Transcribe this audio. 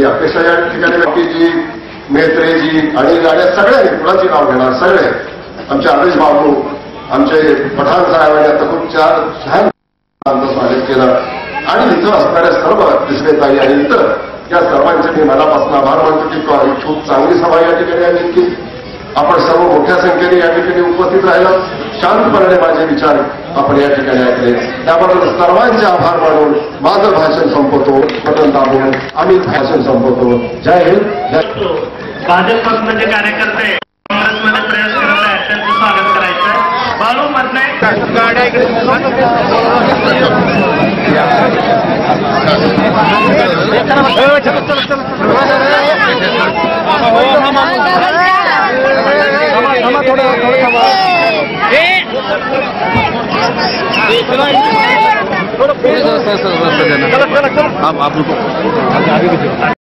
अपेक्षा या ठिकाणी व्यक्तीजी मेत्रेजी आणि गाड्या सगळ्यांनी कुणाची नाव घेणार सगळे आमचे आदेश बाबू आमचे पठाण साहेबांनी आता खूप छान स्वागत केलं आणि इथं असणाऱ्या सर्व दिसलेताई आणि इतर या सर्वांचे मी मनापासून आभार मानतो की खूप चांगली सभा या ठिकाणी आली की आपण सर्व मोठ्या संख्येने या ठिकाणी उपस्थित राहिलं शांतपणे माझे विचार आपण या ठिकाणी ऐकले त्याबद्दल सर्वांचे आभार मानून माझं भाषण संपवतो बटन दाबून आम्ही भाषण संपवतो जय हिंद जय भाजप पक्षाचे कार्यकर्ते काँग्रेसमध्ये प्रवेश करत आहेत त्यांचं स्वागत करायचं बाळू मधले आप